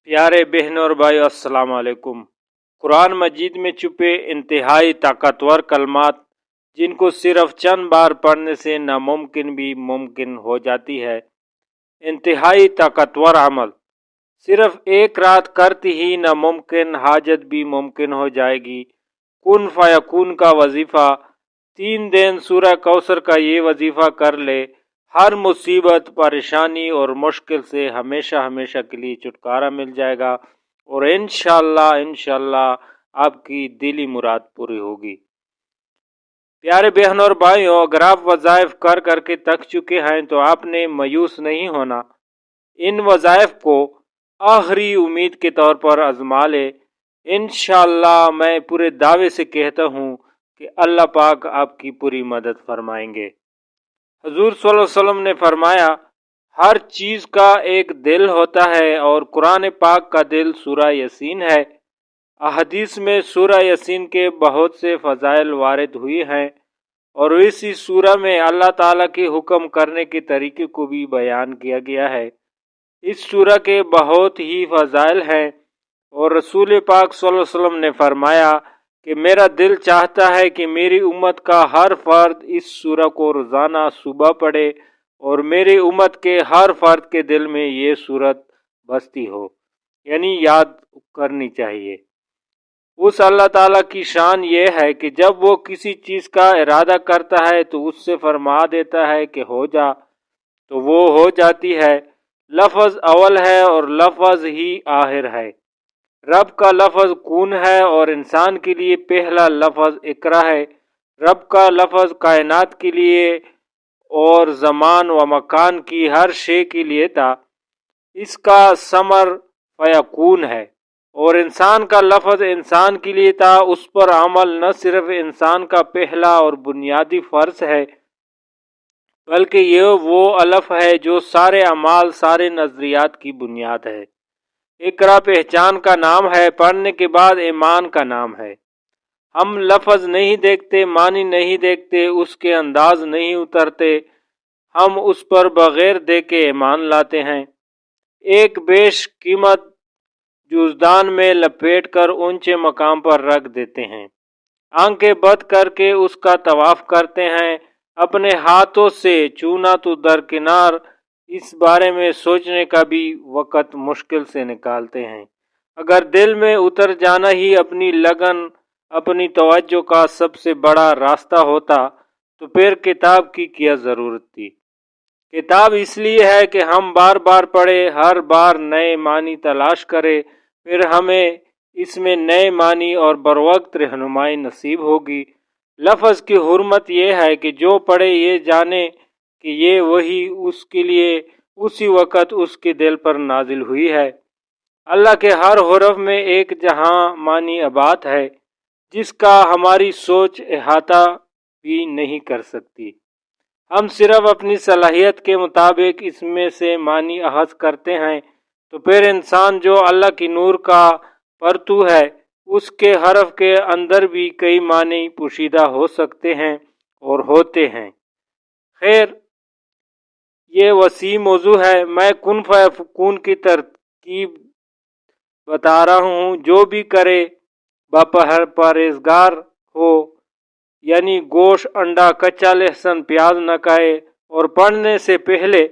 प्यारे बहनों और भाई अस्सलाम वालेकुम। कुरान मजीद में छुपे इंतहाई ताकतवर कलमात जिनको सिर्फ चंद बार पढ़ने से नामुमकिन भी मुमकिन हो जाती है। इंतहाई ताकतवर अमल सिर्फ एक रात करती ही नामुमकिन हाजत भी मुमकिन हो जाएगी। कुन फयकून का वजीफा 3 दिन सूरह कौसर का ये वजीफा कर ले, हर मुसीबत परेशानी और मुश्किल से हमेशा हमेशा के लिए छुटकारा मिल जाएगा और इंशाल्लाह आपकी दिली मुराद पूरी होगी। प्यारे बहनों और भाइयों, अगर आप वज़ाइफ कर करके थक चुके हैं तो आपने मायूस नहीं होना। इन वज़ाइफ को आखिरी उम्मीद के तौर पर आजमा ले। इंशाल्लाह मैं पूरे दावे से कहता हूँ कि अल्लाह पाक आपकी पूरी मदद फरमाएंगे। हुजूर सल्लल्लाहु अलैहि वसल्लम ने फरमाया, हर चीज़ का एक दिल होता है और कुरान पाक का दिल सूरह यासीन है। अहदीस में सूरह यासीन के बहुत से फ़ज़ाइल वारिद हुए हैं और इसी सूरह में अल्लाह ताला के हुक्म करने के तरीके को भी बयान किया गया है। इस सूरह के बहुत ही फ़ज़ाइल हैं और रसूल पाक सल्लल्लाहु अलैहि वसल्लम ने फरमाया कि मेरा दिल चाहता है कि मेरी उम्मत का हर फर्द इस सूरह को रोज़ाना सुबह पढ़े और मेरी उम्मत के हर फर्द के दिल में ये सूरत बसती हो, यानी याद करनी चाहिए। उस अल्लाह ताला की शान ये है कि जब वो किसी चीज़ का इरादा करता है तो उससे फरमा देता है कि हो जा, तो वो हो जाती है। लफ्ज़ अव्वल है और लफ्ज़ ही आखिर है। रब का लफ्ज़ कून है और इंसान के लिए पहला लफ्ज़ इकरा है। रब का लफ्ज़ कायनात के लिए और ज़मान व मकान की हर शे के लिए था। इसका समर फयकून है और इंसान का लफ्ज़ इंसान के लिए था। उस पर अमल न सिर्फ इंसान का पहला और बुनियादी फ़र्ज है बल्कि ये वो अलफ है जो सारे अमाल सारे नज़रियात की बुनियाद है। इकरा पहचान का नाम है, पढ़ने के बाद ईमान का नाम है। हम लफ्ज़ नहीं देखते, मानी नहीं देखते, उसके अंदाज नहीं उतरते, हम उस पर बग़ैर देखे ईमान लाते हैं। एक बेश कीमत जुज़दान में लपेट कर ऊंचे मकाम पर रख देते हैं। आंखें बंद करके उसका तवाफ़ करते हैं। अपने हाथों से चूना तो दरकिनार, इस बारे में सोचने का भी वक़्त मुश्किल से निकालते हैं। अगर दिल में उतर जाना ही अपनी लगन अपनी तवज्जो का सबसे बड़ा रास्ता होता तो फिर किताब की क्या ज़रूरत थी। किताब इसलिए है कि हम बार बार पढ़े, हर बार नए मानी तलाश करें, फिर हमें इसमें नए मानी और बरवक्त रहनुमाई नसीब होगी। लफ्ज़ की हुर्मत यह है कि जो पढ़े ये जाने कि ये वही उसके लिए उसी वक़्त उसके दिल पर नाजिल हुई है। अल्लाह के हर हुर्फ में एक जहां मानी अबात है जिसका हमारी सोच अहाता भी नहीं कर सकती। हम सिर्फ अपनी सलाहियत के मुताबिक इसमें से मानी अखज़ करते हैं। तो फिर इंसान जो अल्लाह की नूर का परतू है, उसके हरफ के अंदर भी कई मानी पोशीदा हो सकते हैं और होते हैं। खैर, ये वसी मौजू है। मैं कुन फयकून की तरकीब बता रहा हूँ। जो भी करे परहेज़गार हो, यानी गोश्त, अंडा, कच्चा लहसुन, प्याज न खाए और पढ़ने से पहले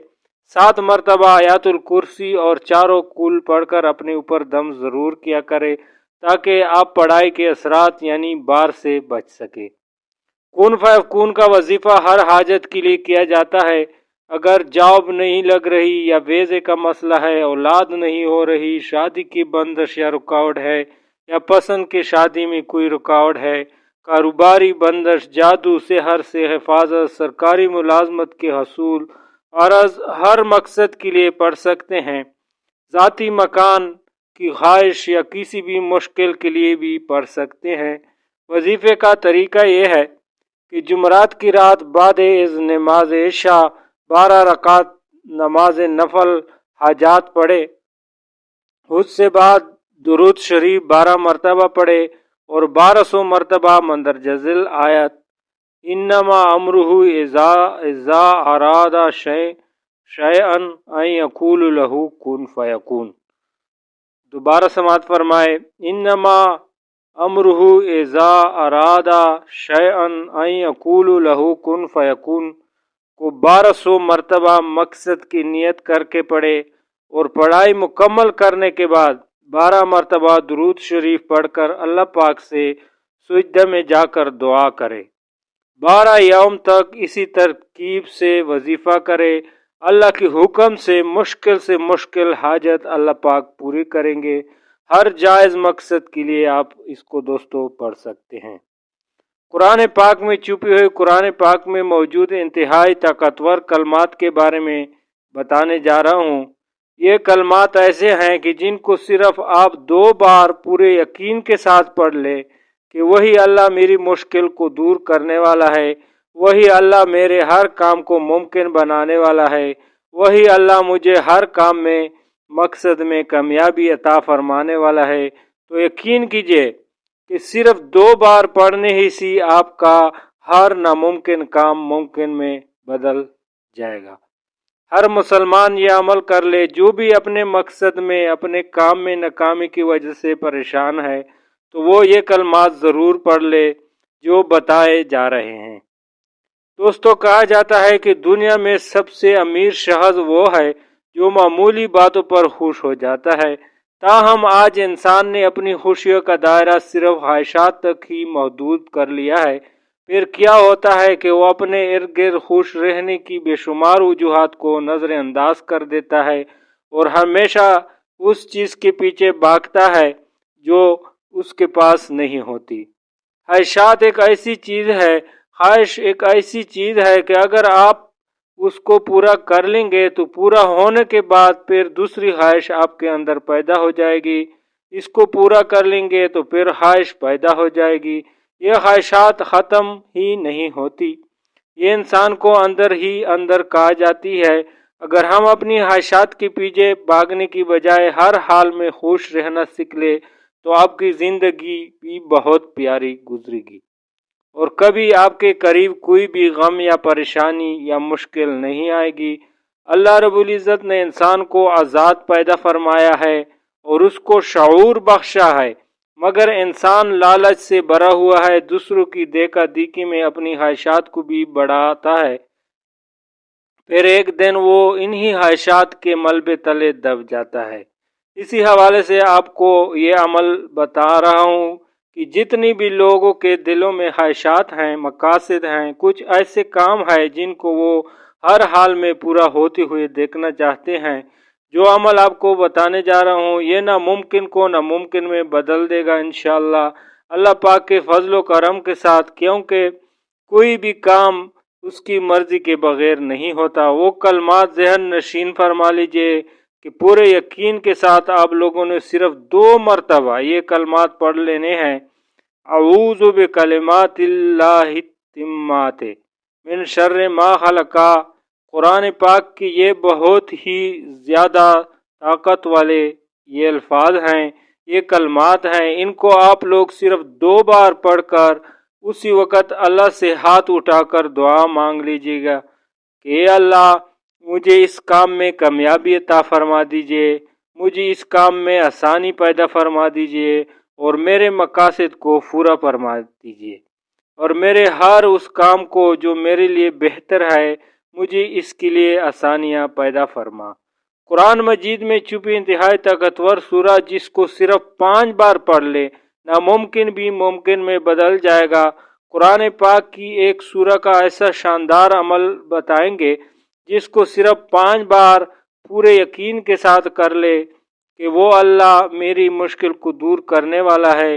7 मरतबा आयतुल कुर्सी और चारों कुल पढ़कर अपने ऊपर दम ज़रूर किया करे ताकि आप पढ़ाई के असरात यानी बार से बच सके। कुन फयकून का वजीफ़ा हर हाजत के लिए किया जाता है। अगर जॉब नहीं लग रही या वीज़े का मसला है, औलाद नहीं हो रही, शादी की बंदिश या रुकावट है, या पसंद की शादी में कोई रुकावट है, कारोबारी बंदिश, जादू, सेहर से हिफाजत, सरकारी मुलाजमत के हसूल, अर्ज़, हर मकसद के लिए पढ़ सकते हैं। ज़ाती मकान की ख्वाहिश या किसी भी मुश्किल के लिए भी पढ़ सकते हैं। वजीफ़े का तरीका यह है कि जुमरात की रात बाद इज़ नमाज इशा 12 रकात नमाज नफल हाजात पढ़े। उससे बाद दुरूद शरीफ 12 मरतबा पढ़े और 1200 मरतबा मंदरजज़िल आयत इन्नमा अमरुहु इज़ा अरादा शैअन अन यक़ूल लहू कुन फयकून। दोबारा समाअत फरमाए, इन्नमा अमरुहु इज़ा अरादा शयअन अन यक़ूलु लहू कुन फ़यकून को 1200 मरतबा मकसद की नियत करके पढ़े और पढ़ाई मुकम्मल करने के बाद 12 मरतबा दुरूद शरीफ पढ़कर अल्लाह पाक से सुजदा में जाकर दुआ करे। 12 यौम तक इसी तरकीब से वजीफ़ा करे। अल्लाह के हुक्म से मुश्किल हाजत अल्लाह पाक पूरी करेंगे। हर जायज़ मकसद के लिए आप इसको दोस्तों पढ़ सकते हैं। कुरान पाक में छुपी हुई कुरान पाक में मौजूद इंतहाई ताकतवर कलमात के बारे में बताने जा रहा हूँ। ये कलमात ऐसे हैं कि जिनको सिर्फ आप 2 बार पूरे यकीन के साथ पढ़ ले कि वही अल्लाह मेरी मुश्किल को दूर करने वाला है, वही अल्लाह मेरे हर काम को मुमकिन बनाने वाला है, वही अल्लाह मुझे हर काम में मकसद में कामयाबी अता फरमाने वाला है। तो यकीन कीजिए कि सिर्फ 2 बार पढ़ने ही से आपका हर नामुमकिन काम मुमकिन में बदल जाएगा। हर मुसलमान ये अमल कर ले जो भी अपने मकसद में अपने काम में नाकामी की वजह से परेशान है, तो वो ये कलमात ज़रूर पढ़ ले जो बताए जा रहे हैं। दोस्तों, कहा जाता है कि दुनिया में सबसे अमीर शख्स वो है जो मामूली बातों पर खुश हो जाता है। ताहम आज इंसान ने अपनी खुशियों का दायरा सिर्फ ख्वाहिशात तक ही महदूद कर लिया है। फिर क्या होता है कि वो अपने इर्द गिर्द खुश रहने की बेशुमार वजूहात को नज़रअंदाज कर देता है और हमेशा उस चीज़ के पीछे भागता है जो उसके पास नहीं होती। ख्वाहिशात एक ऐसी चीज़ है, ख्वाहिश एक ऐसी चीज़ है कि अगर आप उसको पूरा कर लेंगे तो पूरा होने के बाद फिर दूसरी ख्वाहिश आपके अंदर पैदा हो जाएगी। इसको पूरा कर लेंगे तो फिर ख्वाहिश पैदा हो जाएगी। ये ख्वाहिशात ख़त्म ही नहीं होती। ये इंसान को अंदर ही अंदर कहा जाती है। अगर हम अपनी ख्वाहिशात के पीछे भागने की बजाय हर हाल में खुश रहना सीख ले तो आपकी ज़िंदगी भी बहुत प्यारी गुजरेगी और कभी आपके करीब कोई भी गम या परेशानी या मुश्किल नहीं आएगी। अल्लाह रब्बुल इज़्ज़त ने इंसान को आज़ाद पैदा फरमाया है और उसको शऊर बख्शा है, मगर इंसान लालच से भरा हुआ है, दूसरों की देखा देखी में अपनी ख्वाहिशात को भी बढ़ाता है। फिर एक दिन वो इन्हीं ख्वाहिशात के मलबे तले दब जाता है। इसी हवाले से आपको ये अमल बता रहा हूँ कि जितनी भी लोगों के दिलों में ख्वाहिशात हैं, मकासद हैं, कुछ ऐसे काम हैं जिनको वो हर हाल में पूरा होते हुए देखना चाहते हैं। जो अमल आपको बताने जा रहा हूँ ये नामुमकिन को नामुमकिन में बदल देगा इंशाअल्लाह अल्लाह पाक के फजलो करम के साथ, क्योंकि कोई भी काम उसकी मर्जी के बगैर नहीं होता। वो कलमात ज़हन नशीन फरमा लीजिए कि पूरे यकीन के साथ आप लोगों ने सिर्फ 2 मरतबा ये कलमात पढ़ लेने हैं। अऊज़ु बिकलिमातिल्लाहि तिम्माते मिन शर्रि मा खलका। कुरान पाक की ये बहुत ही ज़्यादा ताकत वाले ये अल्फाज हैं, ये कलमात हैं। इनको आप लोग सिर्फ 2 बार पढ़कर उसी वक़्त अल्लाह से हाथ उठाकर दुआ मांग लीजिएगा कि अल्लाह मुझे इस काम में कामयाबी अता फरमा दीजिए, मुझे इस काम में आसानी पैदा फरमा दीजिए और मेरे मकासद को पूरा फरमा दीजिए और मेरे हर उस काम को जो मेरे लिए बेहतर है मुझे इसके लिए आसानियाँ पैदा फरमा। कुरान मजीद में छुपी इंतहाई ताकतवर सूरा जिसको सिर्फ 5 बार पढ़ ले नामुमकिन भी मुमकिन में बदल जाएगा। कुरान पाक की एक सूरा का ऐसा शानदार अमल बताएंगे जिसको सिर्फ 5 बार पूरे यकीन के साथ कर ले कि वो अल्लाह मेरी मुश्किल को दूर करने वाला है,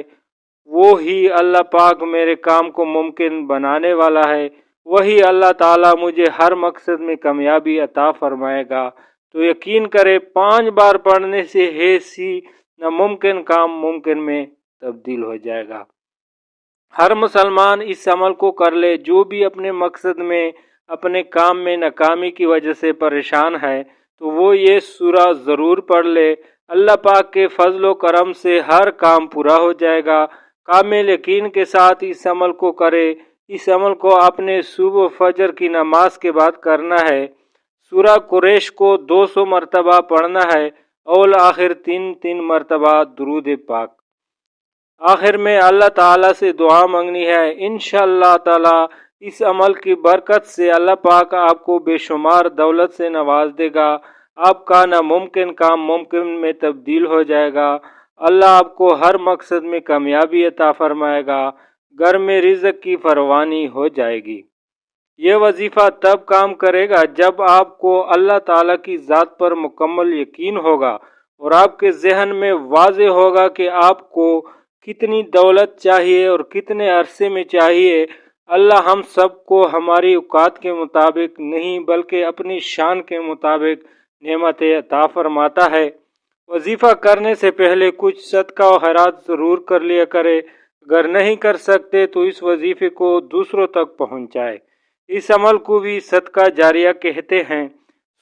वो ही अल्लाह पाक मेरे काम को मुमकिन बनाने वाला है, वही अल्लाह ताला मुझे हर मकसद में कामयाबी अता फरमाएगा। तो यकीन करे 5 बार पढ़ने से ही नामुमकिन काम मुमकिन में तब्दील हो जाएगा। हर मुसलमान इस अमल को कर ले जो भी अपने मकसद में अपने काम में नाकामी की वजह से परेशान है तो वो ये सूरा ज़रूर पढ़ ले। अल्लाह पाक के फजलो करम से हर काम पूरा हो जाएगा। कामिल यकीन के साथ इस अमल को करे। इस अमल को आपने सुबह फजर की नमाज के बाद करना है। सूरा कुरैश को 200 मरतबा पढ़ना है और आखिर 3 मरतबा दुरूद पाक। आखिर में अल्लाह ताला से दुआ मांगनी है। इंशाअल्लाह ताला इस अमल की बरकत से अल्लाह पाक आपको बेशुमार दौलत से नवाज देगा। आपका नामुमकिन काम मुमकिन में तब्दील हो जाएगा। अल्लाह आपको हर मकसद में कामयाबी अता फरमाएगा। घर में रिज़्क की फरवानी हो जाएगी। ये वजीफ़ा तब काम करेगा जब आपको अल्लाह ताला की ज़ात पर मुकम्मल यकीन होगा और आपके जहन में वाज़े होगा कि आपको कितनी दौलत चाहिए और कितने अरसे में चाहिए। अल्लाह हम सबको हमारी औकात के मुताबिक नहीं बल्कि अपनी शान के मुताबिक नेमतें अता फरमाता है। वजीफ़ा करने से पहले कुछ सदका और खैरात ज़रूर कर लिया करे। अगर नहीं कर सकते तो इस वजीफ़े को दूसरों तक पहुँचाए। इस अमल को भी सदका जारिया कहते हैं।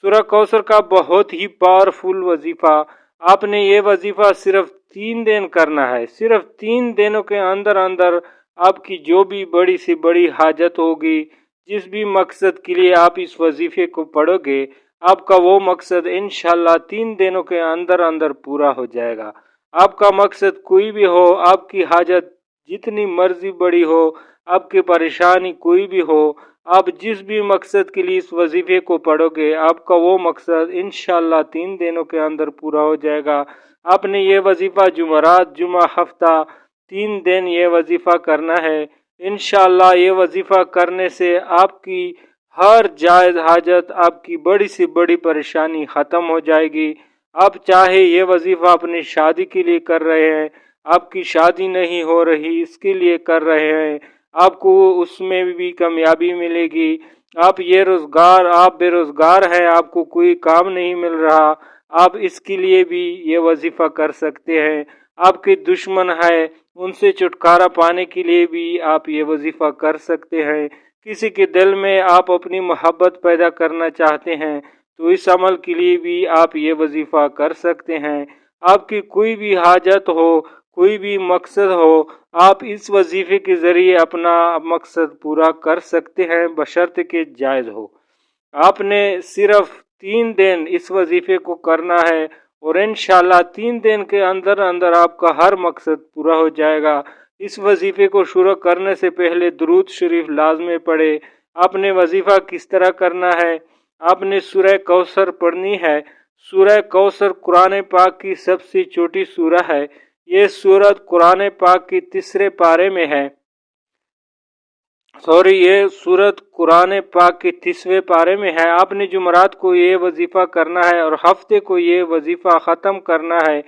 सूरह कौसर का बहुत ही पावरफुल वजीफ़ा। आपने ये वजीफ़ा सिर्फ 3 दिन करना है। सिर्फ 3 दिनों के अंदर अंदर आपकी जो भी बड़ी से बड़ी हाजत होगी, जिस भी मकसद के लिए आप इस वजीफ़े को पढ़ोगे, आपका वो मकसद इंशाअल्लाह 3 दिनों के अंदर अंदर पूरा हो जाएगा। आपका मकसद कोई भी हो, आपकी हाजत जितनी मर्जी बड़ी हो, आपकी परेशानी कोई भी हो, आप जिस भी मकसद के लिए इस वजीफ़े को पढ़ोगे, आपका वो मकसद इंशाअल्लाह 3 दिनों के अंदर पूरा हो जाएगा। आपने ये वजीफ़ा जुमरात, जुमा, हफ्ता 3 दिन ये वजीफ़ा करना है। इंशाअल्लाह ये वजीफ़ा करने से आपकी हर जायज़ हाजत, आपकी बड़ी से बड़ी परेशानी ख़त्म हो जाएगी। आप चाहे ये वजीफ़ा अपनी शादी के लिए कर रहे हैं, आपकी शादी नहीं हो रही इसके लिए कर रहे हैं, आपको उसमें भी कामयाबी मिलेगी। आप आप बेरोज़गार हैं, आपको कोई काम नहीं मिल रहा, आप इसके लिए भी ये वजीफ़ा कर सकते हैं। आपके दुश्मन है, उनसे छुटकारा पाने के लिए भी आप ये वजीफ़ा कर सकते हैं। किसी के दिल में आप अपनी मोहब्बत पैदा करना चाहते हैं तो इस अमल के लिए भी आप ये वजीफ़ा कर सकते हैं। आपकी कोई भी हाजत हो, कोई भी मकसद हो, आप इस वजीफ़े के ज़रिए अपना मकसद पूरा कर सकते हैं बशर्ते कि जायज़ हो। आपने सिर्फ 3 दिन इस वजीफ़े को करना है और इंशाअल्लाह 3 दिन के अंदर अंदर आपका हर मकसद पूरा हो जाएगा। इस वजीफ़े को शुरू करने से पहले दुरूद शरीफ लाज़मी पढ़े। आपने वजीफ़ा किस तरह करना है? आपने सूरह कौसर पढ़नी है। सूरह कौसर कुरान पाक की सबसे छोटी सूरह है। ये सूरत कुरान पाक की तीसरे पारे में है। ये सूरत कुरान पाक के 30वें पारे में है। आपने जुमरात को ये वजीफ़ा करना है और हफ्ते को ये वजीफ़ा ख़त्म करना है।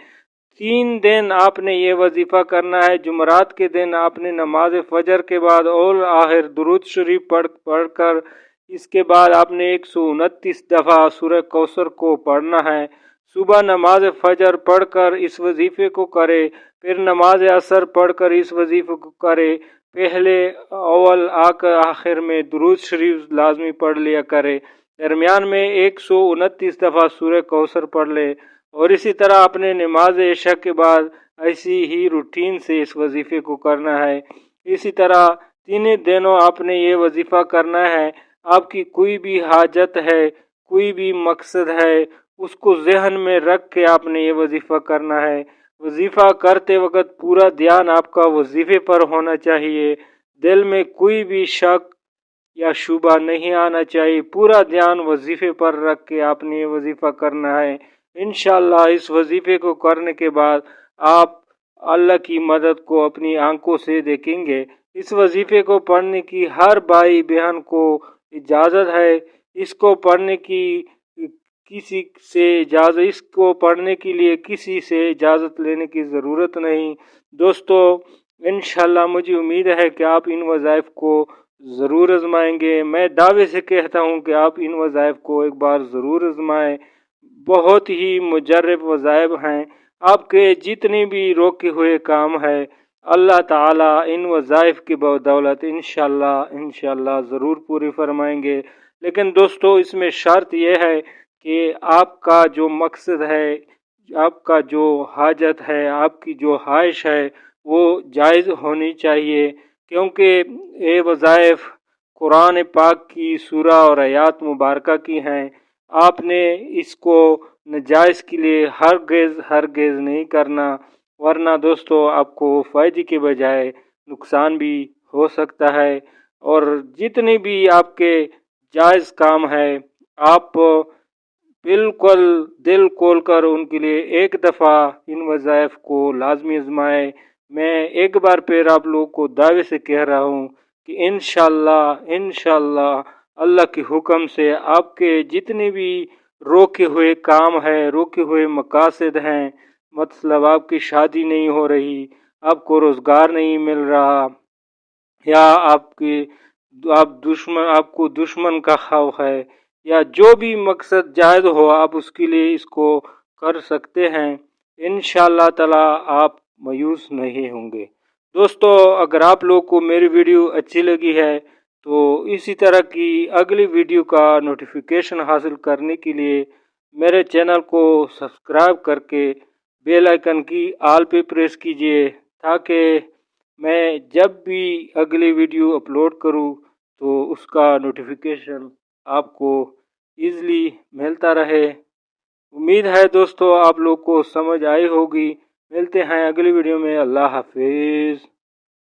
3 दिन आपने ये वजीफ़ा करना है। जुमरात के दिन आपने नमाज फजर के बाद और आखिर दुरूद शरीफ पढ़कर इसके बाद आपने 129 दफ़ा सूरह कौसर को पढ़ना है। सुबह नमाज फजर पढ़कर इस वजीफ़े को करे, फिर नमाज असर पढ़कर इस वजीफ़े को करे। पहले अव्वल आकर आखिर में दुरूद शरीफ लाजमी पढ़ लिया करे। दरमियान में 129 दफ़ा सूरह कौसर पढ़ ले और इसी तरह अपने नमाज इशा के बाद ऐसी ही रूटीन से इस वजीफ़े को करना है। इसी तरह 3 दिनों आपने ये वजीफ़ा करना है। आपकी कोई भी हाजत है, कोई भी मकसद है, उसको जहन में रख के आपने ये वजीफ़ा करना है। वजीफ़ा करते वक्त पूरा ध्यान आपका वजीफ़े पर होना चाहिए। दिल में कोई भी शक या शुबा नहीं आना चाहिए। पूरा ध्यान वजीफ़े पर रख के आपने ये वजीफ़ा करना है। इंशाअल्लाह इस वजीफ़े को करने के बाद आप अल्लाह की मदद को अपनी आंखों से देखेंगे। इस वजीफ़े को पढ़ने की हर भाई बहन को इजाज़त है। इसको पढ़ने की इसको पढ़ने के लिए किसी से इजाज़त लेने की ज़रूरत नहीं। दोस्तों, इंशाअल्लाह मुझे उम्मीद है कि आप इन वज़ाइफ को ज़रूर आज़माएंगे। मैं दावे से कहता हूँ कि आप इन वज़ाइफ को एक बार ज़रूर आज़माएं। बहुत ही मुजर्रब वज़ाइफ हैं। आपके जितने भी रोके हुए काम है अल्लाह ताला इन वज़ाइफ की बदौलत इंशाअल्लाह ज़रूर पूरी फरमाएंगे। लेकिन दोस्तों, इसमें शर्त यह है कि आपका जो मकसद है, आपका जो हाजत है, आपकी जो ख्वाहिश है वो जायज़ होनी चाहिए। क्योंकि ये वज़ाइफ कुरान पाक की सूरा और आयात मुबारका की हैं। आपने इसको नाजायज़ के लिए हरगिज़ नहीं करना, वरना दोस्तों आपको फ़ायदे के बजाय नुकसान भी हो सकता है। और जितने भी आपके जायज़ काम है आप बिल्कुल दिल खोल कर उनके लिए एक दफ़ा इन वज़ाइफ को लाजमी आजमाएं। मैं एक बार फिर आप लोगों को दावे से कह रहा हूँ कि इंशाअल्लाह अल्लाह के हुक्म से आपके जितने भी रोके हुए काम है, रोके हुए मकासद हैं, मतलब आपकी शादी नहीं हो रही, आपको रोज़गार नहीं मिल रहा, या आपको दुश्मन का खौफ है, या जो भी मकसद जायज़ हो आप उसके लिए इसको कर सकते हैं। इंशाअल्लाह ताला आप मायूस नहीं होंगे। दोस्तों अगर आप लोग को मेरी वीडियो अच्छी लगी है तो इसी तरह की अगली वीडियो का नोटिफिकेशन हासिल करने के लिए मेरे चैनल को सब्सक्राइब करके बेल आइकन की ऑल पे प्रेस कीजिए, ताकि मैं जब भी अगली वीडियो अपलोड करूं तो उसका नोटिफिकेशन आपको ईज़िली मिलता रहे। उम्मीद है दोस्तों आप लोग को समझ आई होगी। मिलते हैं अगली वीडियो में। अल्लाह हाफिज़।